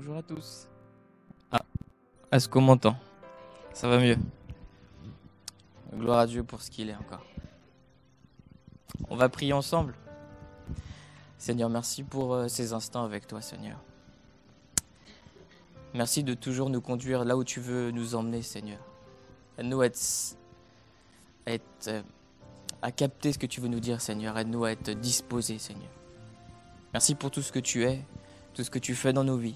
Bonjour à tous. Est-ce qu'on m'entend? Ça va mieux. Gloire à Dieu pour ce qu'il est encore. On va prier ensemble. Seigneur, merci pour ces instants avec toi, Seigneur. Merci de toujours nous conduire là où tu veux nous emmener, Seigneur. Aide-nous à capter ce que tu veux nous dire, Seigneur. Aide-nous à être disposés, Seigneur. Merci pour tout ce que tu es, tout ce que tu fais dans nos vies.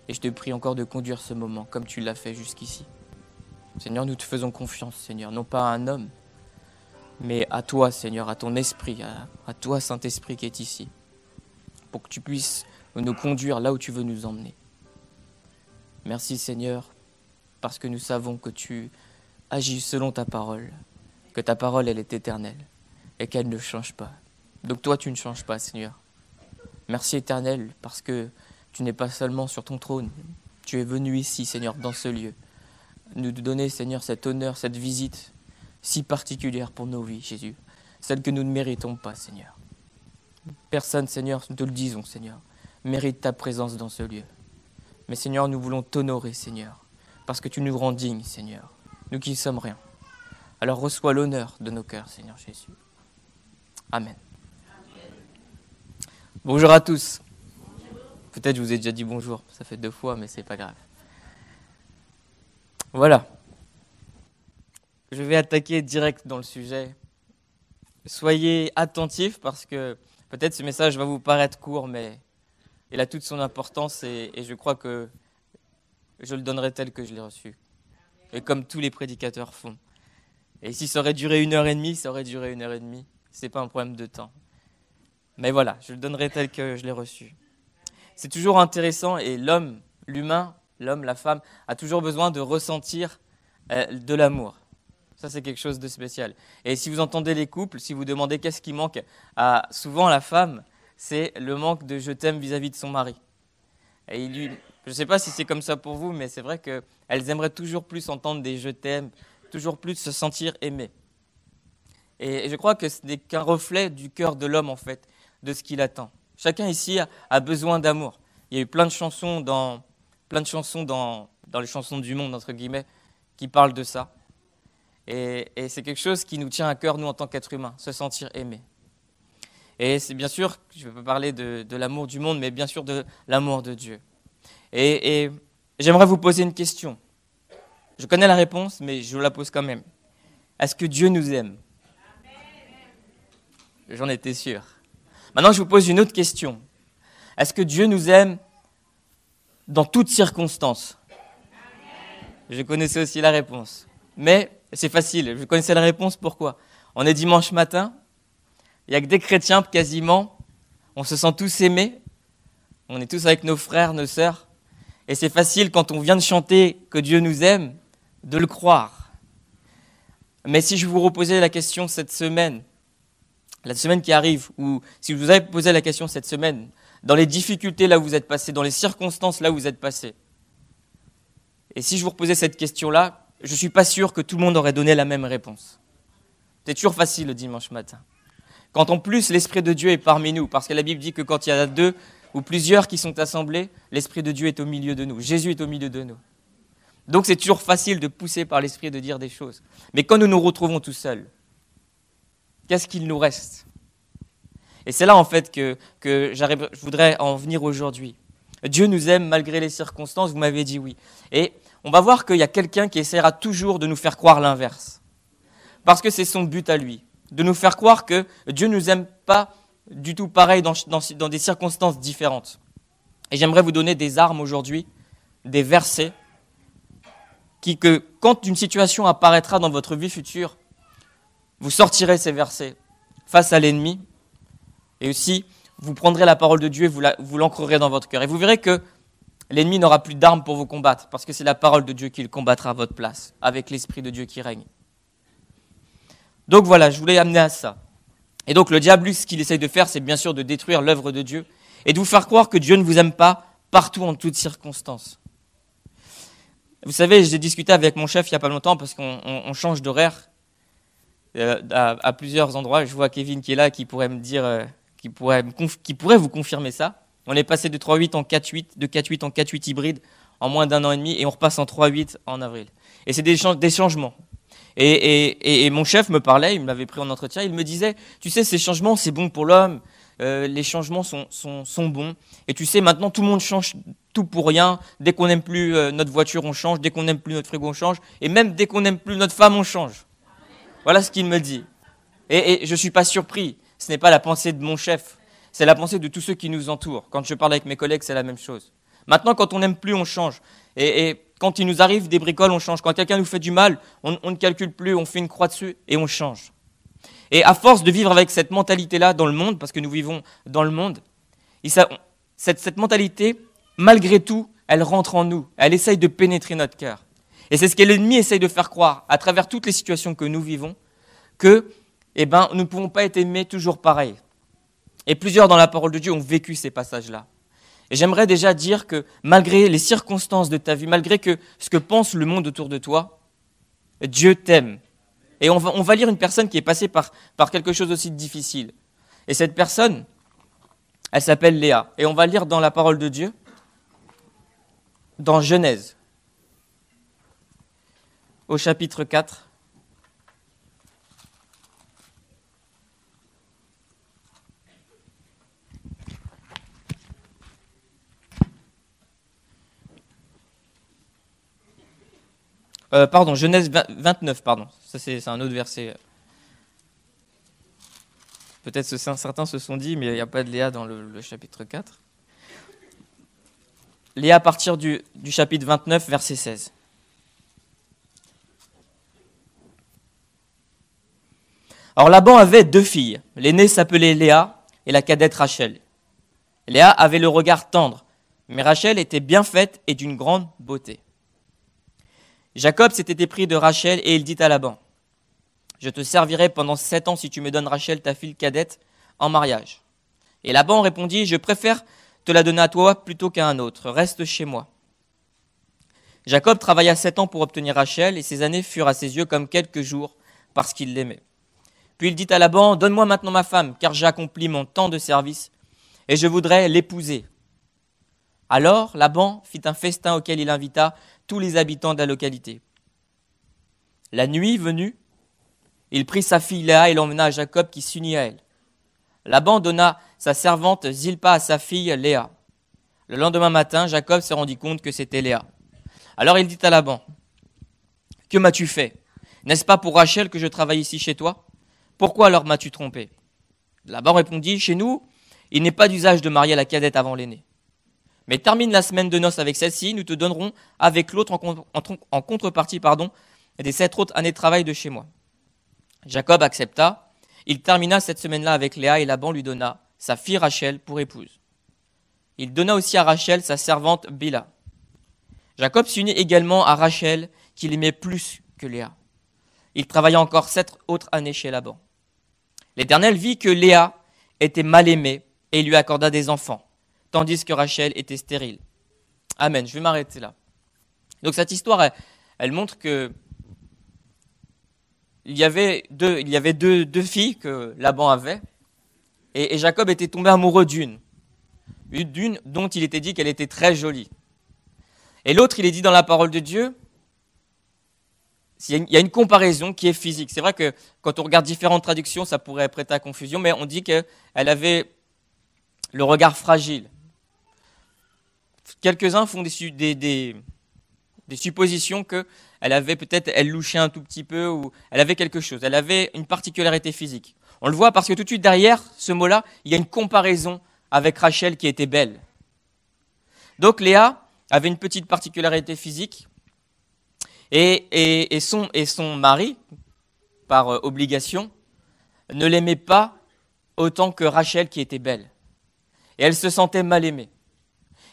Et je te prie encore de conduire ce moment comme tu l'as fait jusqu'ici. Seigneur, nous te faisons confiance, Seigneur, non pas à un homme, mais à toi, Seigneur, à ton esprit, à toi, Saint-Esprit, qui est ici, pour que tu puisses nous conduire là où tu veux nous emmener. Merci, Seigneur, parce que nous savons que tu agis selon ta parole, que ta parole, elle est éternelle et qu'elle ne change pas. Donc toi, tu ne changes pas, Seigneur. Merci, Éternel, parce que tu n'es pas seulement sur ton trône. Tu es venu ici, Seigneur, dans ce lieu, nous donner, Seigneur, cet honneur, cette visite si particulière pour nos vies, Jésus, celle que nous ne méritons pas, Seigneur. Personne, Seigneur, nous te le disons, Seigneur, mérite ta présence dans ce lieu. Mais, Seigneur, nous voulons t'honorer, Seigneur, parce que tu nous rends dignes, Seigneur, nous qui ne sommes rien. Alors reçois l'honneur de nos cœurs, Seigneur Jésus. Amen. Bonjour à tous. Peut-être je vous ai déjà dit bonjour, ça fait 2 fois, mais c'est pas grave. Voilà. Je vais attaquer direct dans le sujet. Soyez attentifs parce que peut-être ce message va vous paraître court, mais il a toute son importance et je crois que je le donnerai tel que je l'ai reçu. Et comme tous les prédicateurs font. Et si ça aurait duré 1h30, ça aurait duré 1h30. C'est pas un problème de temps. Mais voilà, je le donnerai tel que je l'ai reçu. C'est toujours intéressant et l'humain, la femme, a toujours besoin de ressentir de l'amour. Ça, c'est quelque chose de spécial. Et si vous entendez les couples, si vous demandez qu'est-ce qui manque à souvent la femme, c'est le manque de je t'aime vis-à-vis de son mari. Et je ne sais pas si c'est comme ça pour vous, mais c'est vrai qu'elles aimeraient toujours plus entendre des je t'aime, toujours plus se sentir aimées. Et je crois que ce n'est qu'un reflet du cœur de l'homme, en fait, de ce qu'il attend. Chacun ici a besoin d'amour. Il y a eu plein de chansons dans les chansons du monde, entre guillemets, qui parlent de ça. Et c'est quelque chose qui nous tient à cœur, nous, en tant qu'êtres humains, se sentir aimés. Et c'est bien sûr, je ne vais pas parler de l'amour du monde, mais bien sûr de l'amour de Dieu. Et j'aimerais vous poser une question. Je connais la réponse, mais je vous la pose quand même. Est-ce que Dieu nous aime? J'en étais sûr. Maintenant, je vous pose une autre question. Est-ce que Dieu nous aime dans toutes circonstances? Je connaissais aussi la réponse. Mais c'est facile, je connaissais la réponse, pourquoi? On est dimanche matin, il n'y a que des chrétiens quasiment, on se sent tous aimés, on est tous avec nos frères, nos sœurs, et c'est facile quand on vient de chanter que Dieu nous aime, de le croire. Mais si je vous reposais la question cette semaine, la semaine qui arrive, ou si je vous avais posé la question cette semaine, dans les difficultés là où vous êtes passés, dans les circonstances là où vous êtes passés, et si je vous reposais cette question-là, je ne suis pas sûr que tout le monde aurait donné la même réponse. C'est toujours facile le dimanche matin. Quand en plus l'Esprit de Dieu est parmi nous, parce que la Bible dit que quand il y a 2 ou plusieurs qui sont assemblés, l'Esprit de Dieu est au milieu de nous, Jésus est au milieu de nous. Donc c'est toujours facile de pousser par l'Esprit de dire des choses. Mais quand nous nous retrouvons tout seuls, qu'est-ce qu'il nous reste? Et c'est là en fait que je voudrais en venir aujourd'hui. Dieu nous aime malgré les circonstances, vous m'avez dit oui. Et on va voir qu'il y a quelqu'un qui essaiera toujours de nous faire croire l'inverse. Parce que c'est son but à lui, de nous faire croire que Dieu ne nous aime pas du tout pareil dans des circonstances différentes. Et j'aimerais vous donner des armes aujourd'hui, des versets, que quand une situation apparaîtra dans votre vie future, vous sortirez ces versets face à l'ennemi, et aussi vous prendrez la parole de Dieu et vous l'ancrerez dans votre cœur. Et vous verrez que l'ennemi n'aura plus d'armes pour vous combattre, parce que c'est la parole de Dieu qui le combattra à votre place, avec l'Esprit de Dieu qui règne. Donc voilà, je voulais amener à ça. Et donc le diable, lui, ce qu'il essaye de faire, c'est bien sûr de détruire l'œuvre de Dieu, et de vous faire croire que Dieu ne vous aime pas partout, en toutes circonstances. Vous savez, j'ai discuté avec mon chef il n'y a pas longtemps, parce qu'on change d'horaire à plusieurs endroits. Je vois Kevin qui est là, qui pourrait me dire... qui pourrait vous confirmer ça. On est passé de 3.8 en 4.8, de 4.8 en 4.8 hybride en moins d'un an et demi, et on repasse en 3.8 en avril. Et c'est des changements. Et mon chef me parlait, il me l'avait pris en entretien, il me disait, tu sais, ces changements, c'est bon pour l'homme, les changements sont bons. Et tu sais, maintenant, tout le monde change tout pour rien. Dès qu'on n'aime plus notre voiture, on change. Dès qu'on n'aime plus notre frigo, on change. Et même dès qu'on n'aime plus notre femme, on change. Voilà ce qu'il me dit. Et je ne suis pas surpris. Ce n'est pas la pensée de mon chef. C'est la pensée de tous ceux qui nous entourent. Quand je parle avec mes collègues, c'est la même chose. Maintenant, quand on n'aime plus, on change. Et quand il nous arrive des bricoles, on change. Quand quelqu'un nous fait du mal, on ne calcule plus, on fait une croix dessus et on change. Et à force de vivre avec cette mentalité-là dans le monde, parce que nous vivons dans le monde, cette mentalité, malgré tout, elle rentre en nous. Elle essaye de pénétrer notre cœur. Et c'est ce que l'ennemi essaye de faire croire, à travers toutes les situations que nous vivons, que nous ne pouvons pas être aimés toujours pareil. Et plusieurs dans la parole de Dieu ont vécu ces passages-là. Et j'aimerais déjà dire que malgré les circonstances de ta vie, malgré ce que pense le monde autour de toi, Dieu t'aime. Et on va lire une personne qui est passée par quelque chose aussi de difficile. Et cette personne, elle s'appelle Léa. Et on va lire dans la parole de Dieu, dans Genèse, au chapitre 4. Genèse 29, pardon. Ça, c'est un autre verset. Peut-être que certains se sont dit, mais il n'y a pas de Léa dans le chapitre 4. Léa à partir du chapitre 29, verset 16. Alors Laban avait 2 filles. L'aînée s'appelait Léa et la cadette Rachel. Léa avait le regard tendre, mais Rachel était bien faite et d'une grande beauté. Jacob s'était épris de Rachel et il dit à Laban, « Je te servirai pendant 7 ans si tu me donnes Rachel, ta fille cadette, en mariage. » Et Laban répondit, « Je préfère te la donner à toi plutôt qu'à un autre. Reste chez moi. » Jacob travailla 7 ans pour obtenir Rachel et ses années furent à ses yeux comme quelques jours parce qu'il l'aimait. Puis il dit à Laban, « Donne-moi maintenant ma femme, car j'ai accompli mon temps de service et je voudrais l'épouser. » Alors Laban fit un festin auquel il invita tous les habitants de la localité. La nuit venue, il prit sa fille Léa et l'emmena à Jacob qui s'unit à elle. Laban donna sa servante Zilpa à sa fille Léa. Le lendemain matin, Jacob se rendit compte que c'était Léa. Alors il dit à Laban, « Que m'as-tu fait? N'est-ce pas pour Rachel que je travaille ici chez toi? Pourquoi alors m'as-tu trompé ?» Laban répondit, « Chez nous, il n'est pas d'usage de marier la cadette avant l'aînée. Mais termine la semaine de noces avec celle-ci, nous te donnerons avec l'autre en contrepartie des 7 autres années de travail de chez moi. » Jacob accepta. Il termina cette semaine-là avec Léa et Laban lui donna sa fille Rachel pour épouse. Il donna aussi à Rachel sa servante Bila. Jacob s'unit également à Rachel qu'il aimait plus que Léa. Il travailla encore 7 autres années chez Laban. L'Éternel vit que Léa était mal aimée et lui accorda des enfants, tandis que Rachel était stérile. Amen, je vais m'arrêter là. Donc cette histoire, elle montre que il y avait deux filles que Laban avait, et Jacob était tombé amoureux d'une dont il était dit qu'elle était très jolie. Et l'autre, il est dit dans la parole de Dieu, il y a une comparaison qui est physique. C'est vrai que quand on regarde différentes traductions, ça pourrait prêter à confusion, mais on dit qu'elle avait le regard fragile. Quelques-uns font des suppositions qu'elle avait peut-être, elle louchait un tout petit peu, ou elle avait quelque chose, elle avait une particularité physique. On le voit parce que tout de suite derrière ce mot-là, il y a une comparaison avec Rachel qui était belle. Donc Léa avait une petite particularité physique et son mari, par obligation, ne l'aimait pas autant que Rachel qui était belle. Et elle se sentait mal aimée.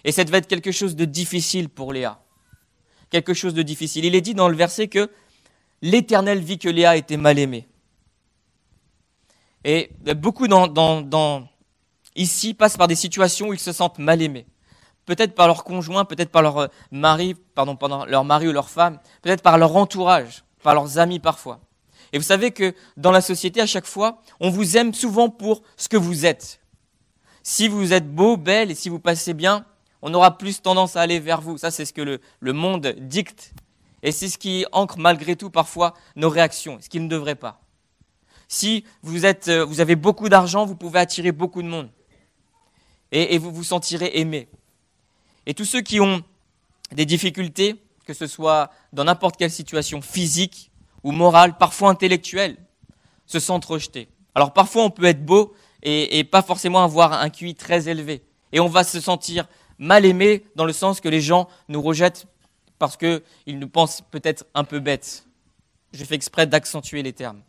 Et ça devait être quelque chose de difficile pour Léa. Quelque chose de difficile. Il est dit dans le verset que l'Éternel vit que Léa était mal aimée. Et beaucoup ici passent par des situations où ils se sentent mal aimés. Peut-être par leur conjoint, peut-être par leur mari, par leur mari ou leur femme, peut-être par leur entourage, par leurs amis parfois. Et vous savez que dans la société, à chaque fois, on vous aime souvent pour ce que vous êtes. Si vous êtes beau, belle et si vous passez bien, on aura plus tendance à aller vers vous. Ça, c'est ce que le monde dicte. Et c'est ce qui ancre malgré tout parfois nos réactions, ce qui ne devrait pas. Si vous avez beaucoup d'argent, vous pouvez attirer beaucoup de monde. Et vous vous sentirez aimé. Et tous ceux qui ont des difficultés, que ce soit dans n'importe quelle situation physique ou morale, parfois intellectuelle, se sentent rejetés. Alors parfois on peut être beau et pas forcément avoir un QI très élevé. Et on va se sentir mal aimé dans le sens que les gens nous rejettent parce qu'ils nous pensent peut-être un peu bêtes. Je fais exprès d'accentuer les termes.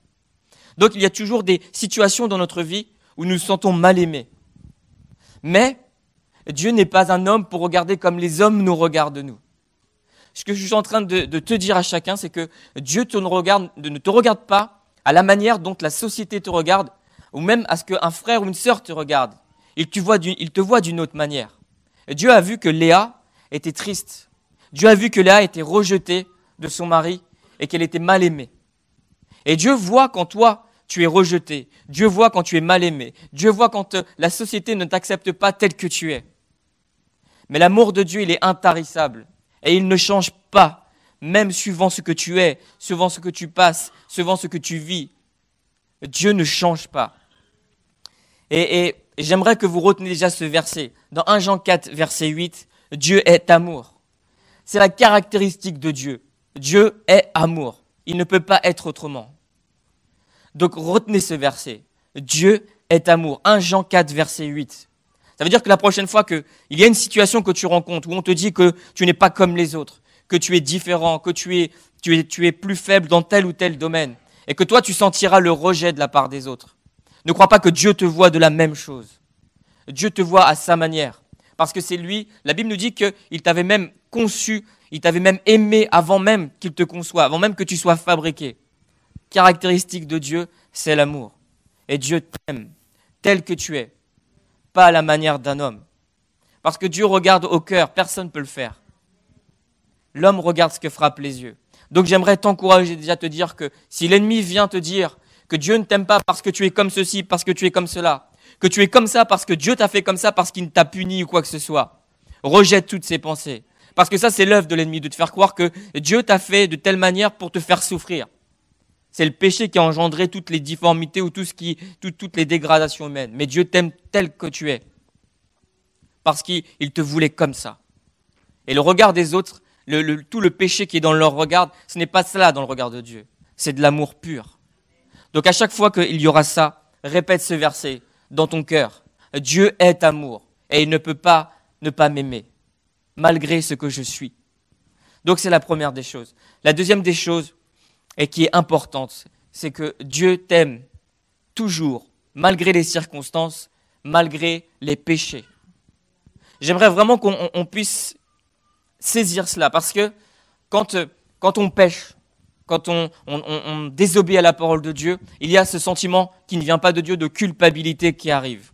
Donc il y a toujours des situations dans notre vie où nous nous sentons mal aimés. Mais Dieu n'est pas un homme pour regarder comme les hommes nous regardent nous. Ce que je suis en train de te dire à chacun, c'est que Dieu ne te regarde pas à la manière dont la société te regarde, ou même à ce qu'un frère ou une sœur te regarde. Il te voit d'une autre manière. Dieu a vu que Léa était triste. Dieu a vu que Léa était rejetée de son mari et qu'elle était mal aimée. Et Dieu voit quand toi, tu es rejeté. Dieu voit quand tu es mal aimé. Dieu voit quand la société ne t'accepte pas tel que tu es. Mais l'amour de Dieu, il est intarissable. Et il ne change pas, même suivant ce que tu es, suivant ce que tu passes, suivant ce que tu vis. Dieu ne change pas. Et j'aimerais que vous reteniez déjà ce verset. Dans 1 Jean 4, verset 8, Dieu est amour. C'est la caractéristique de Dieu. Dieu est amour. Il ne peut pas être autrement. Donc retenez ce verset. Dieu est amour. 1 Jean 4, verset 8. Ça veut dire que la prochaine fois qu'il y a une situation que tu rencontres où on te dit que tu n'es pas comme les autres, que tu es différent, que tu es plus faible dans tel ou tel domaine, et que toi tu sentiras le rejet de la part des autres, ne crois pas que Dieu te voit de la même chose. Dieu te voit à sa manière. Parce que c'est lui, la Bible nous dit qu'il t'avait même conçu, il t'avait même aimé avant même qu'il te conçoive, avant même que tu sois fabriqué. Caractéristique de Dieu, c'est l'amour. Et Dieu t'aime tel que tu es, pas à la manière d'un homme. Parce que Dieu regarde au cœur, personne ne peut le faire. L'homme regarde ce que frappent les yeux. Donc j'aimerais t'encourager déjà à te dire que si l'ennemi vient te dire que Dieu ne t'aime pas parce que tu es comme ceci, parce que tu es comme cela, que tu es comme ça parce que Dieu t'a fait comme ça, parce qu'il t'a puni ou quoi que ce soit, rejette toutes ces pensées. Parce que ça, c'est l'œuvre de l'ennemi, de te faire croire que Dieu t'a fait de telle manière pour te faire souffrir. C'est le péché qui a engendré toutes les difformités ou toutes les dégradations humaines. Mais Dieu t'aime tel que tu es. Parce qu'il te voulait comme ça. Et le regard des autres, tout le péché qui est dans leur regard, ce n'est pas cela dans le regard de Dieu. C'est de l'amour pur. Donc à chaque fois qu'il y aura ça, répète ce verset dans ton cœur. Dieu est amour et il ne peut pas ne pas m'aimer, malgré ce que je suis. Donc c'est la première des choses. La deuxième des choses, et qui est importante, c'est que Dieu t'aime toujours, malgré les circonstances, malgré les péchés. J'aimerais vraiment qu'on puisse saisir cela, parce que quand on pêche, quand on désobéit à la parole de Dieu, il y a ce sentiment qui ne vient pas de Dieu, de culpabilité qui arrive.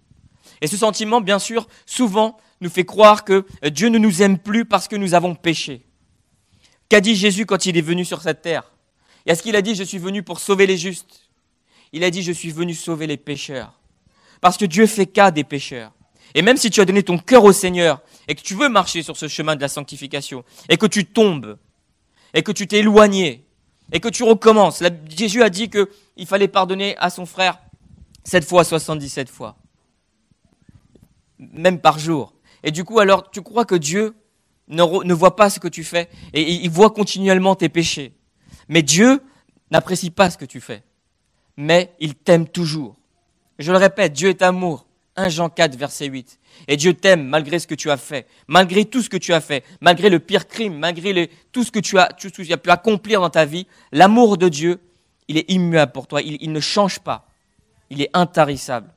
Et ce sentiment, bien sûr, souvent nous fait croire que Dieu ne nous aime plus parce que nous avons péché. Qu'a dit Jésus quand il est venu sur cette terre ? Et est-ce qu'il a dit « Je suis venu pour sauver les justes » ? Il a dit « Je suis venu sauver les pécheurs ». Parce que Dieu fait cas des pécheurs. Et même si tu as donné ton cœur au Seigneur et que tu veux marcher sur ce chemin de la sanctification et que tu tombes et que tu t'es éloigné et que tu recommences, Jésus a dit qu'il fallait pardonner à son frère 7 fois, 77 fois. Même par jour. Et du coup, alors, tu crois que Dieu ne voit pas ce que tu fais et il voit continuellement tes péchés. Mais Dieu n'apprécie pas ce que tu fais. Mais il t'aime toujours. Je le répète, Dieu est amour. 1 Jean 4, verset 8. Et Dieu t'aime malgré ce que tu as fait, malgré tout ce que tu as fait, malgré le pire crime, malgré tout ce que tu as pu accomplir dans ta vie. L'amour de Dieu, il est immuable pour toi. Il ne change pas. Il est intarissable.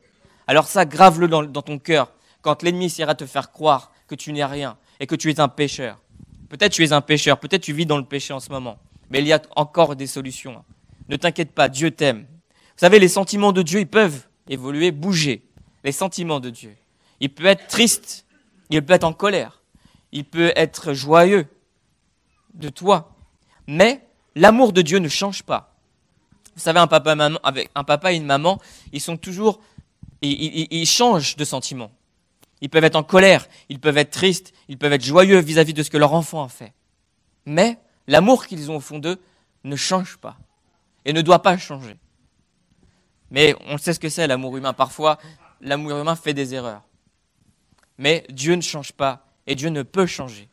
Alors ça, grave-le dans ton cœur quand l'ennemi essaiera de te faire croire que tu n'es rien et que tu es un pécheur. Peut-être tu es un pécheur, peut-être tu vis dans le péché en ce moment. Mais il y a encore des solutions. Ne t'inquiète pas, Dieu t'aime. Vous savez, les sentiments de Dieu, ils peuvent évoluer, bouger. Les sentiments de Dieu. Il peut être triste, il peut être en colère, il peut être joyeux de toi. Mais l'amour de Dieu ne change pas. Vous savez, un papa et une maman, ils sont toujours, ils changent de sentiments. ils peuvent être en colère, ils peuvent être tristes, ils peuvent être joyeux vis-à-vis de ce que leur enfant a fait. Mais l'amour qu'ils ont au fond d'eux ne change pas et ne doit pas changer. Mais on sait ce que c'est l'amour humain. Parfois, l'amour humain fait des erreurs. Mais Dieu ne change pas et Dieu ne peut changer.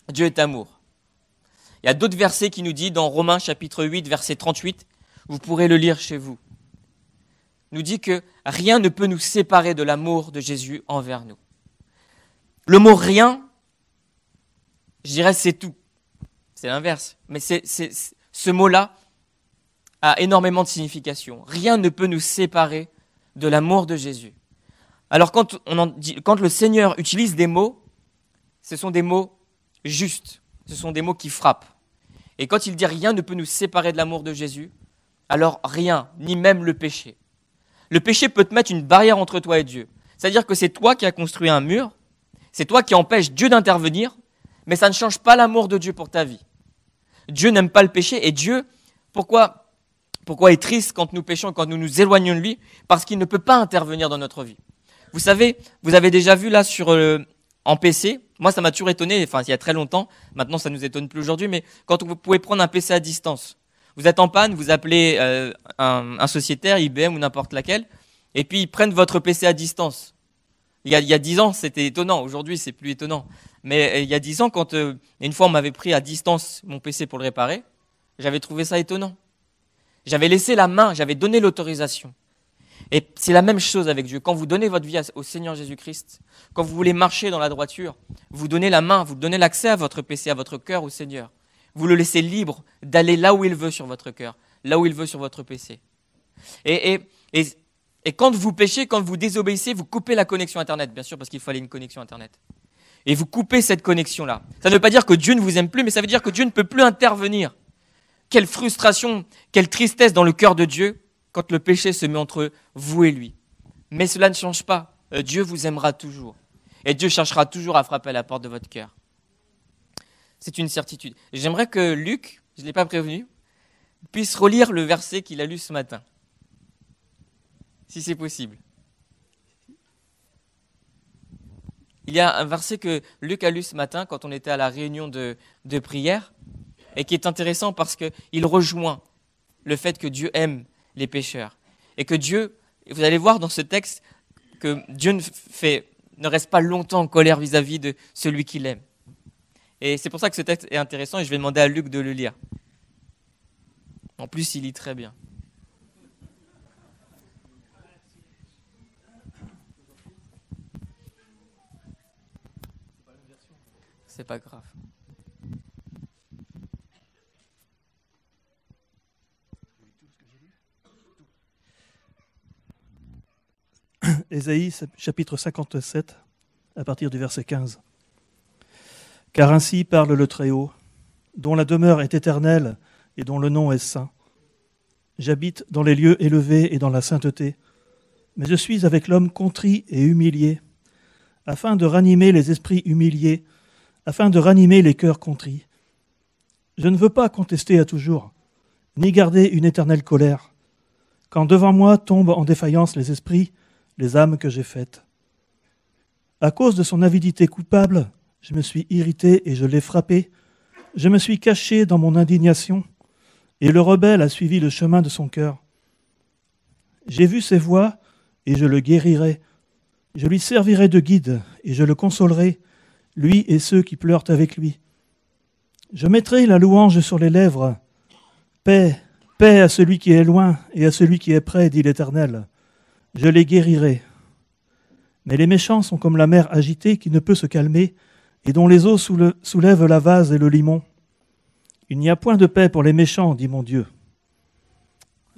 Dieu est amour. Il y a d'autres versets qui nous disent dans Romains chapitre 8, verset 38, vous pourrez le lire chez vous, nous dit que rien ne peut nous séparer de l'amour de Jésus envers nous. Le mot « rien », je dirais c'est tout. C'est l'inverse. Mais ce mot-là a énormément de signification. Rien ne peut nous séparer de l'amour de Jésus. Alors quand le Seigneur utilise des mots, ce sont des mots justes, ce sont des mots qui frappent. Et quand il dit « rien ne peut nous séparer de l'amour de Jésus », alors rien, ni même le péché. Le péché peut te mettre une barrière entre toi et Dieu. C'est-à-dire que c'est toi qui as construit un mur, c'est toi qui empêches Dieu d'intervenir, mais ça ne change pas l'amour de Dieu pour ta vie. Dieu n'aime pas le péché et Dieu, pourquoi est triste quand nous péchons, quand nous nous éloignons de lui? Parce qu'il ne peut pas intervenir dans notre vie. Vous savez, vous avez déjà vu là en PC, moi ça m'a toujours étonné, enfin il y a très longtemps, maintenant ça ne nous étonne plus aujourd'hui, mais quand vous pouvez prendre un PC à distance, vous êtes en panne, vous appelez un sociétaire, IBM ou n'importe laquelle, et puis ils prennent votre PC à distance. Il y a 10 ans, c'était étonnant. Aujourd'hui, c'est plus étonnant. Mais il y a 10 ans, quand une fois on m'avait pris à distance mon PC pour le réparer, j'avais trouvé ça étonnant. J'avais laissé la main, j'avais donné l'autorisation. Et c'est la même chose avec Dieu. Quand vous donnez votre vie au Seigneur Jésus-Christ, quand vous voulez marcher dans la droiture, vous donnez la main, vous donnez l'accès à votre PC, à votre cœur au Seigneur. Vous le laissez libre d'aller là où il veut sur votre cœur, là où il veut sur votre PC. Et quand vous péchez, quand vous désobéissez, vous coupez la connexion Internet, bien sûr, parce qu'il fallait une connexion Internet. Et vous coupez cette connexion-là. Ça ne veut pas dire que Dieu ne vous aime plus, mais ça veut dire que Dieu ne peut plus intervenir. Quelle frustration, quelle tristesse dans le cœur de Dieu quand le péché se met entre vous et lui. Mais cela ne change pas. Dieu vous aimera toujours. Et Dieu cherchera toujours à frapper à la porte de votre cœur. C'est une certitude. J'aimerais que Luc, je ne l'ai pas prévenu, puisse relire le verset qu'il a lu ce matin. Si c'est possible. Il y a un verset que Luc a lu ce matin quand on était à la réunion de prière et qui est intéressant parce qu'il rejoint le fait que Dieu aime les pécheurs. Et que Dieu, vous allez voir dans ce texte, que Dieu ne reste pas longtemps en colère vis-à-vis de celui qu'il aime. Et c'est pour ça que ce texte est intéressant et je vais demander à Luc de le lire. En plus, il lit très bien. C'est pas grave. Ésaïe, chapitre 57, à partir du verset 15. Car ainsi parle le Très-Haut, dont la demeure est éternelle et dont le nom est saint. J'habite dans les lieux élevés et dans la sainteté, mais je suis avec l'homme contrit et humilié, afin de ranimer les esprits humiliés, afin de ranimer les cœurs contrits. Je ne veux pas contester à toujours, ni garder une éternelle colère, quand devant moi tombent en défaillance les esprits, les âmes que j'ai faites. À cause de son avidité coupable, je me suis irrité et je l'ai frappé. Je me suis caché dans mon indignation, et le rebelle a suivi le chemin de son cœur. J'ai vu ses voies, et je le guérirai. Je lui servirai de guide, et je le consolerai, lui et ceux qui pleurent avec lui. Je mettrai la louange sur les lèvres. Paix, paix à celui qui est loin et à celui qui est près, dit l'Éternel. Je les guérirai. Mais les méchants sont comme la mer agitée qui ne peut se calmer et dont les eaux soulèvent la vase et le limon. Il n'y a point de paix pour les méchants, dit mon Dieu.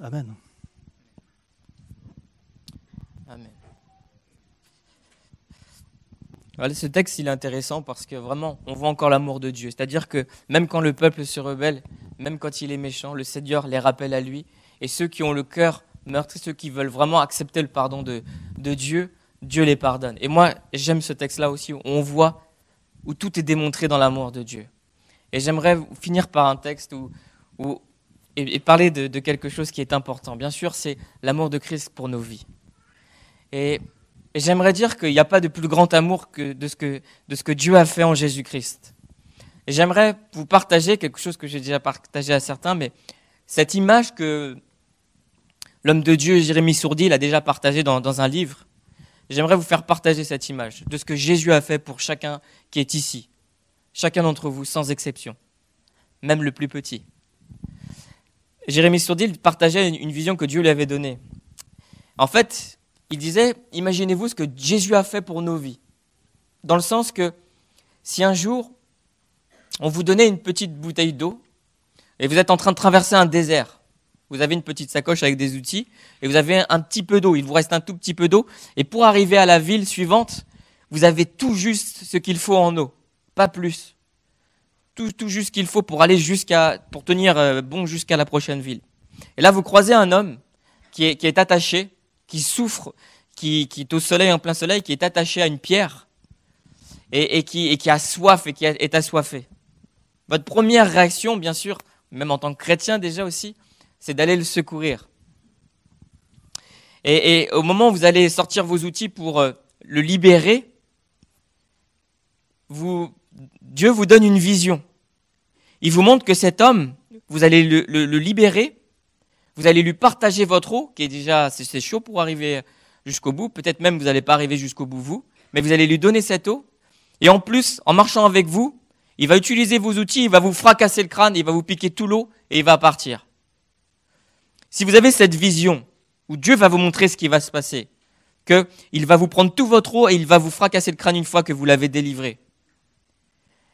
Amen. Amen. Voilà, ce texte, il est intéressant parce que vraiment, on voit encore l'amour de Dieu. C'est-à-dire que même quand le peuple se rebelle, même quand il est méchant, le Seigneur les rappelle à lui. Et ceux qui ont le cœur meurtri, ceux qui veulent vraiment accepter le pardon de Dieu, Dieu les pardonne. Et moi, j'aime ce texte-là aussi, où on voit où tout est démontré dans l'amour de Dieu. Et j'aimerais finir par un texte et parler de quelque chose qui est important. Bien sûr, c'est l'amour de Christ pour nos vies. Et Et j'aimerais dire qu'il n'y a pas de plus grand amour que de ce que Dieu a fait en Jésus-Christ. Et j'aimerais vous partager quelque chose que j'ai déjà partagé à certains, mais cette image que l'homme de Dieu, Jérémie Sourdi, il a déjà partagée dans un livre. J'aimerais vous faire partager cette image de ce que Jésus a fait pour chacun qui est ici. Chacun d'entre vous, sans exception. Même le plus petit. Jérémie Sourdi, il partageait une vision que Dieu lui avait donnée. En fait, il disait, imaginez-vous ce que Jésus a fait pour nos vies. Dans le sens que si un jour, on vous donnait une petite bouteille d'eau et vous êtes en train de traverser un désert, vous avez une petite sacoche avec des outils et vous avez un petit peu d'eau, il vous reste un tout petit peu d'eau et pour arriver à la ville suivante, vous avez tout juste ce qu'il faut en eau, pas plus. Tout juste ce qu'il faut pour aller pour tenir bon jusqu'à la prochaine ville. Et là, vous croisez un homme qui est attaché, qui souffre, qui est au soleil, en plein soleil, qui est attaché à une pierre et qui a soif et qui est assoiffé. Votre première réaction, bien sûr, même en tant que chrétien déjà aussi, c'est d'aller le secourir. Et au moment où vous allez sortir vos outils pour le libérer, Dieu vous donne une vision. Il vous montre que cet homme, vous allez le libérer, vous allez lui partager votre eau, qui est déjà, c'est chaud pour arriver jusqu'au bout, peut-être même vous n'allez pas arriver jusqu'au bout vous, mais vous allez lui donner cette eau, et en plus, en marchant avec vous, il va utiliser vos outils, il va vous fracasser le crâne, il va vous piquer tout l'eau, et il va partir. Si vous avez cette vision, où Dieu va vous montrer ce qui va se passer, qu'il va vous prendre tout votre eau et il va vous fracasser le crâne une fois que vous l'avez délivré,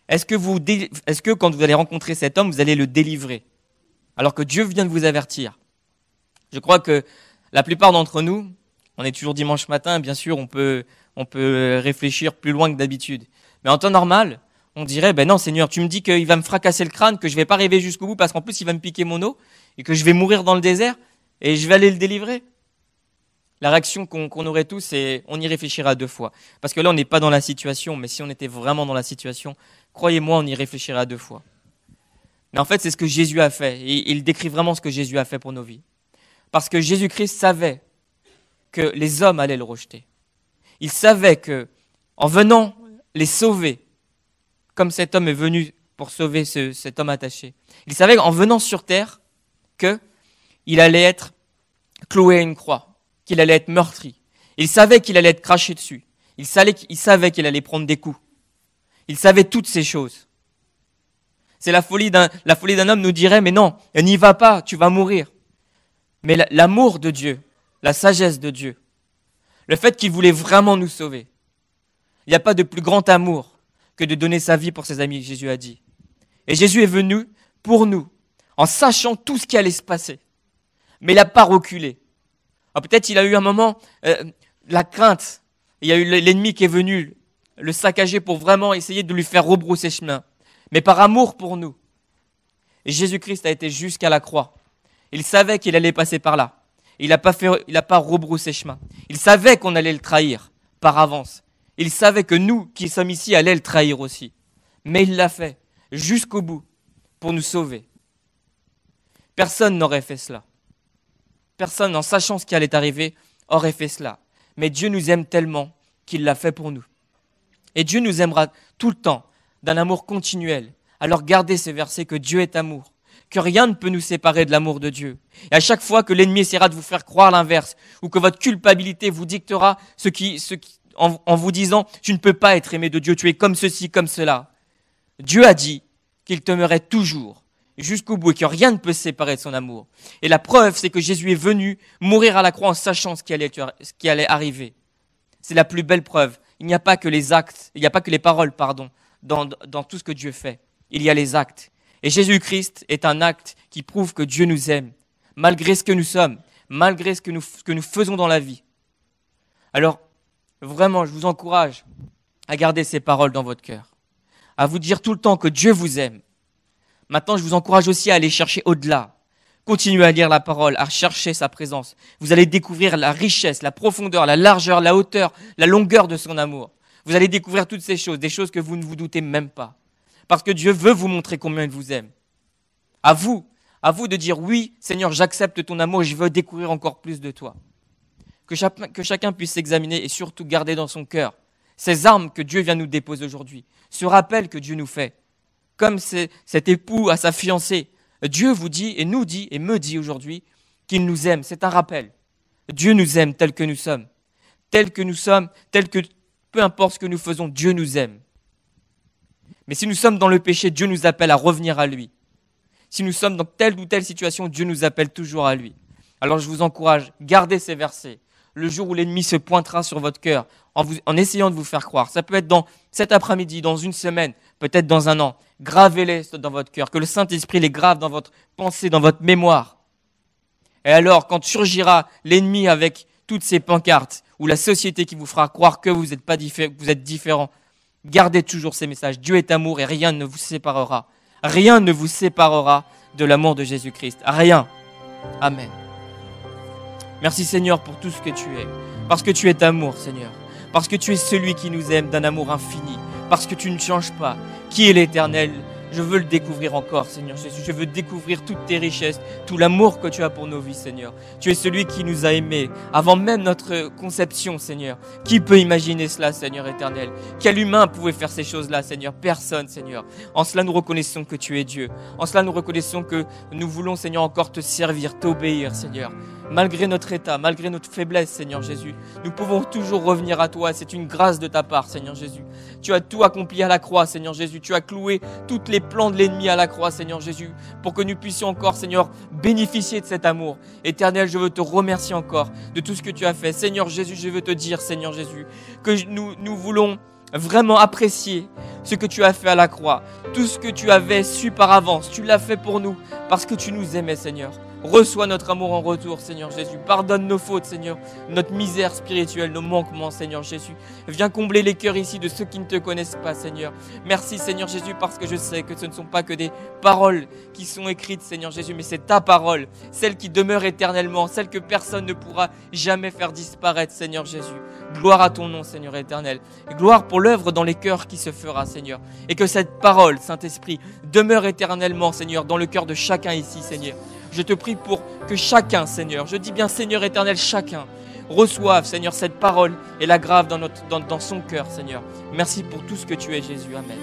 est-ce que quand vous allez rencontrer cet homme, vous allez le délivrer alors que Dieu vient de vous avertir? Je crois que la plupart d'entre nous, on est toujours dimanche matin, bien sûr, on peut réfléchir plus loin que d'habitude. Mais en temps normal, on dirait, ben non Seigneur, tu me dis qu'il va me fracasser le crâne, que je ne vais pas arriver jusqu'au bout parce qu'en plus il va me piquer mon eau et que je vais mourir dans le désert et je vais aller le délivrer. La réaction qu'on aurait tous, c'est on y réfléchira 2 fois. Parce que là, on n'est pas dans la situation, mais si on était vraiment dans la situation, croyez-moi, on y réfléchira 2 fois. Mais en fait, c'est ce que Jésus a fait. Et il décrit vraiment ce que Jésus a fait pour nos vies. Parce que Jésus-Christ savait que les hommes allaient le rejeter. Il savait que, en venant les sauver, comme cet homme est venu pour sauver cet homme attaché, il savait qu'en venant sur terre, qu'il allait être cloué à une croix, qu'il allait être meurtri. Il savait qu'il allait être craché dessus. Il savait qu'il allait prendre des coups. Il savait toutes ces choses. C'est la folie d'un homme nous dirait, mais non, n'y va pas, tu vas mourir. Mais l'amour de Dieu, la sagesse de Dieu, le fait qu'il voulait vraiment nous sauver. Il n'y a pas de plus grand amour que de donner sa vie pour ses amis, Jésus a dit. Et Jésus est venu pour nous, en sachant tout ce qui allait se passer. Mais il n'a pas reculé. Alors peut-être il a eu un moment, la crainte. Il y a eu l'ennemi qui est venu le saccager pour vraiment essayer de lui faire rebrousser chemin. Mais par amour pour nous. Et Jésus-Christ a été jusqu'à la croix. Il savait qu'il allait passer par là. Il n'a pas rebroussé chemin. Il savait qu'on allait le trahir par avance. Il savait que nous qui sommes ici allions le trahir aussi. Mais il l'a fait jusqu'au bout pour nous sauver. Personne n'aurait fait cela. Personne, en sachant ce qui allait arriver, aurait fait cela. Mais Dieu nous aime tellement qu'il l'a fait pour nous. Et Dieu nous aimera tout le temps, d'un amour continuel. Alors gardez ces versets que Dieu est amour, que rien ne peut nous séparer de l'amour de Dieu. Et à chaque fois que l'ennemi essaiera de vous faire croire l'inverse, ou que votre culpabilité vous dictera en vous disant « tu ne peux pas être aimé de Dieu, tu es comme ceci, comme cela », Dieu a dit qu'il t'aimerait toujours, jusqu'au bout, et que rien ne peut se séparer de son amour. Et la preuve, c'est que Jésus est venu mourir à la croix en sachant ce qui allait arriver. C'est la plus belle preuve. Il n'y a pas que les actes, il n'y a pas que les paroles, dans tout ce que Dieu fait. Il y a les actes. Et Jésus-Christ est un acte qui prouve que Dieu nous aime, malgré ce que nous sommes, malgré ce que nous faisons dans la vie. Alors, vraiment, je vous encourage à garder ces paroles dans votre cœur, à vous dire tout le temps que Dieu vous aime. Maintenant, je vous encourage aussi à aller chercher au-delà. Continuez à lire la parole, à chercher sa présence. Vous allez découvrir la richesse, la profondeur, la largeur, la hauteur, la longueur de son amour. Vous allez découvrir toutes ces choses, des choses que vous ne vous doutez même pas. Parce que Dieu veut vous montrer combien il vous aime. À vous de dire oui, Seigneur, j'accepte ton amour et je veux découvrir encore plus de toi. que chacun puisse s'examiner et surtout garder dans son cœur ces armes que Dieu vient nous déposer aujourd'hui, ce rappel que Dieu nous fait. Comme cet époux à sa fiancée, Dieu vous dit et nous dit et me dit aujourd'hui qu'il nous aime. C'est un rappel. Dieu nous aime tel que nous sommes. Tel que nous sommes, tel que peu importe ce que nous faisons, Dieu nous aime. Mais si nous sommes dans le péché, Dieu nous appelle à revenir à lui. Si nous sommes dans telle ou telle situation, Dieu nous appelle toujours à lui. Alors je vous encourage, gardez ces versets. Le jour où l'ennemi se pointera sur votre cœur, en essayant de vous faire croire. Ça peut être dans cet après-midi, dans une semaine, peut-être dans un an. Gravez-les dans votre cœur, que le Saint-Esprit les grave dans votre pensée, dans votre mémoire. Et alors, quand surgira l'ennemi avec toutes ces pancartes, ou la société qui vous fera croire que vous êtes différent, gardez toujours ces messages. Dieu est amour et rien ne vous séparera. Rien ne vous séparera de l'amour de Jésus-Christ. Rien. Amen. Merci Seigneur pour tout ce que tu es. Parce que tu es amour, Seigneur. Parce que tu es celui qui nous aime d'un amour infini. Parce que tu ne changes pas. Qui est l'Éternel ? Je veux le découvrir encore, Seigneur Jésus. Je veux découvrir toutes tes richesses, tout l'amour que tu as pour nos vies, Seigneur. Tu es celui qui nous a aimés avant même notre conception, Seigneur. Qui peut imaginer cela, Seigneur éternel ? Quel humain pouvait faire ces choses-là, Seigneur ? Personne, Seigneur. En cela, nous reconnaissons que tu es Dieu. En cela, nous reconnaissons que nous voulons, Seigneur, encore te servir, t'obéir, Seigneur. Malgré notre état, malgré notre faiblesse, Seigneur Jésus, nous pouvons toujours revenir à toi. C'est une grâce de ta part, Seigneur Jésus. Tu as tout accompli à la croix, Seigneur Jésus. Tu as cloué toutes les plans de l'ennemi à la croix, Seigneur Jésus, pour que nous puissions encore, Seigneur, bénéficier de cet amour. Éternel, je veux te remercier encore de tout ce que tu as fait. Seigneur Jésus, je veux te dire, Seigneur Jésus, que nous voulons vraiment apprécier ce que tu as fait à la croix. Tout ce que tu avais su par avance, tu l'as fait pour nous, parce que tu nous aimais, Seigneur. Reçois notre amour en retour, Seigneur Jésus. Pardonne nos fautes, Seigneur, notre misère spirituelle, nos manquements, Seigneur Jésus. Viens combler les cœurs ici de ceux qui ne te connaissent pas, Seigneur. Merci, Seigneur Jésus, parce que je sais que ce ne sont pas que des paroles qui sont écrites, Seigneur Jésus, mais c'est ta parole, celle qui demeure éternellement, celle que personne ne pourra jamais faire disparaître, Seigneur Jésus. Gloire à ton nom, Seigneur éternel. Et gloire pour l'œuvre dans les cœurs qui se fera, Seigneur. Et que cette parole, Saint-Esprit, demeure éternellement, Seigneur, dans le cœur de chacun ici, Seigneur. Je te prie pour que chacun, Seigneur, je dis bien Seigneur éternel, chacun, reçoive, Seigneur, cette parole et la grave dans son cœur, Seigneur. Merci pour tout ce que tu es, Jésus. Amen.